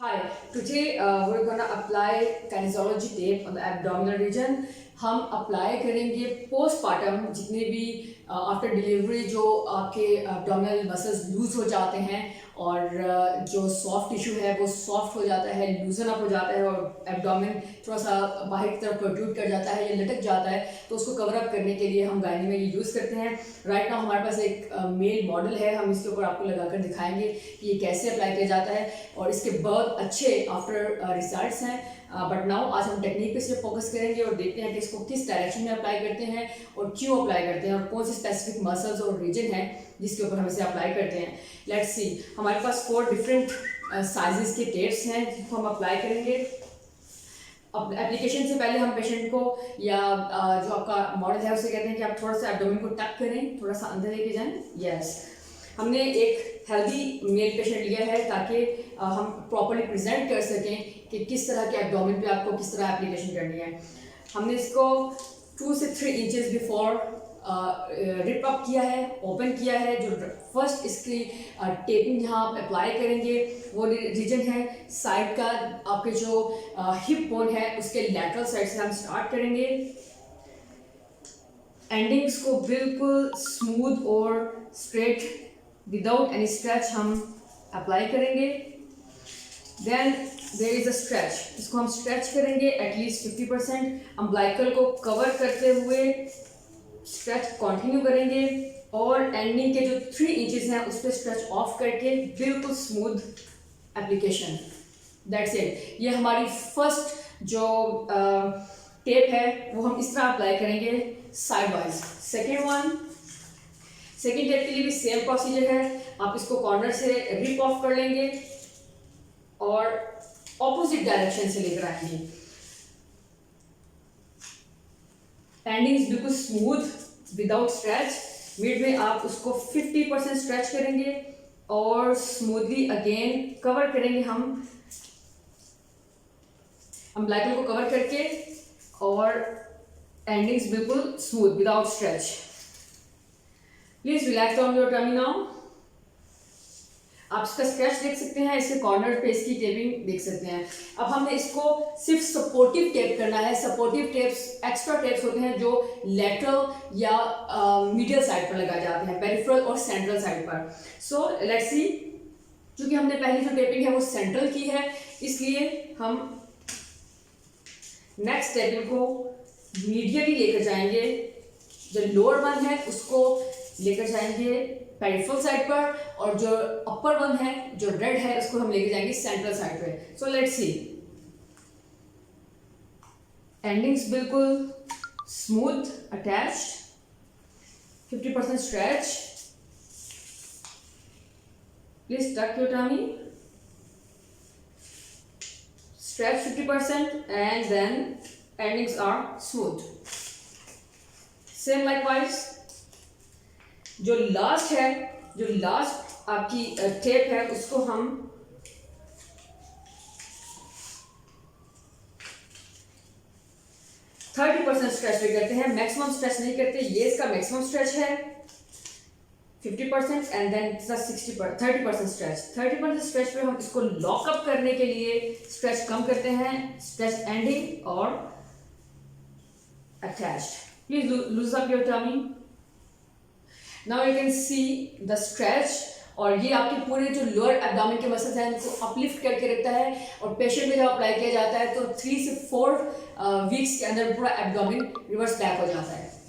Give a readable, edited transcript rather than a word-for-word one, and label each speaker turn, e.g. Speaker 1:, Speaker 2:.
Speaker 1: Hi, today we're gonna apply kinesiology tape on the abdominal region. हम apply करेंगे postpartum जितने भी after delivery जो आपके abdominal मसल्स लूज हो जाते हैं और जो सॉफ्ट टिश्यू है वो सॉफ्ट हो जाता है, लूजन अप हो जाता है और एब्डोमेन थोड़ा सा बाहर की तरफ प्रोट्रूड कर जाता है या लटक जाता है, तो उसको कवर अप करने के लिए हम गायनी में ये यूज़ करते हैं। राइट नाउ हमारे पास एक मेल मॉडल है, हम इसके ऊपर आपको लगाकर दिखाएंगे कि ये कैसे अप्लाई किया जाता है और इसके बहुत अच्छे आफ्टर रिजल्ट्स हैं। बट नाउ आज हम टेक्निक पे सिर्फ फोकस करेंगे और देखते हैं कि इसको किस डायरेक्शन में अप्लाई करते हैं और क्यों अप्लाई करते हैं और कौन से स्पेसिफिक मसल्स और रीजन है जिसके ऊपर हम इसे अप्लाई करते हैं। लेट्स सी, हमारे पास 4 डिफरेंट साइजेस के टेप्स हैं जिसको हम अप्लाई करेंगे। अब एप्लीकेशन से पहले हम पेशेंट को या जो आपका मॉडल है उसे कहते हैं कि आप थोड़ा सा एब्डोमेन को टक करें, थोड़ा सा अंदर लेके जाएं। यस, हमने एक हेल्दी मेल पेशेंट लिया है ताकि हम प्रॉपर्ली प्रेजेंट कर सकें कि किस तरह के एब्डोमेन पे आपको किस तरह एप्लीकेशन करनी है। हमने इसको 2 से 3 इंचेस बिफोर रिप अप किया है, ओपन किया है। जो फर्स्ट इसकी टेपिंग जहाँ आप अप्लाई करेंगे वो रीजन है साइड का, आपके जो हिप बोन है उसके लैटरल साइड से हम स्टार्ट करेंगे। एंडिंग्स को बिल्कुल स्मूथ और स्ट्रेट विदाउट एनी स्ट्रेच हम अप्लाई करेंगे। Then there is a stretch, इसको हम स्ट्रेच करेंगे एटलीस्ट 50%। अम्बिलिकल को कवर करते हुए स्ट्रेच कंटिन्यू करेंगे और एंडिंग के जो 3 इंचेस हैं उस पर स्ट्रेच ऑफ करके बिल्कुल स्मूथ एप्लीकेशन। That's it. ये हमारी फर्स्ट जो टेप है वो हम इस तरह अप्लाई करेंगे साइड वाइज। सेकेंड टेप के लिए भी सेम प्रोसीजर है। आप इसको कॉर्नर से रिप ऑफ कर लेंगे और ऑपोजिट डायरेक्शन से लेकर आएंगे। एंडिंग्स बिल्कुल स्मूथ विदाउट स्ट्रेच। मिड में आप उसको 50% स्ट्रेच करेंगे और स्मूथली अगेन कवर करेंगे हम अम्बिलिकल को कवर करके और एंडिंग्स बिल्कुल smooth without stretch. Please relax on your tummy now. आप इसका स्केच देख सकते हैं, इसके कॉर्नर पे इसकी टेपिंग देख सकते हैं। अब हमने इसको सिर्फ सपोर्टिव टेप करना है। सपोर्टिव टेप्स एक्स्ट्रा टेप्स होते हैं जो लेटरल या मीडियल साइड पर लगाए जाते हैं, पेरिफेरल और सेंट्रल साइड पर। सो लेट्स सी, क्योंकि हमने पहली जो टेपिंग है वो सेंट्रल की है, इसलिए हम नेक्स्ट टेपिंग को मीडियली लेकर जाएंगे। जो लोअर वन है उसको लेकर जाएंगे पेरिफेरल साइड पर और जो अपर वन है जो रेड है उसको हम लेके जाएंगे सेंट्रल साइड पे। सो लेट्स सी, एंडिंग्स बिल्कुल स्मूथ अटैच्ड, 50% स्ट्रेच। प्लीज टक your tummy, stretch 50% and then endings are smooth. Same likewise, जो लास्ट आपकी टेप है उसको हम 30% स्ट्रेच भी करते हैं, मैक्सिमम स्ट्रेच नहीं करते। ये इसका मैक्सिमम स्ट्रेच है 50% एंड देन 30% स्ट्रेच। 30% स्ट्रेच पे हम इसको लॉकअप करने के लिए स्ट्रेच कम करते हैं, स्ट्रेच एंडिंग और attached. Please loose up your tummy. Now you can see the stretch और ये आपके पूरे जो लोअर एब्डोमेन के मसल्स हैं उनको अपलिफ्ट करके रखता है और पेशेंट में जब अप्लाई किया जाता है तो 3 से 4 वीक्स के अंदर पूरा एब्डोमेन रिवर्स बैक हो जाता है।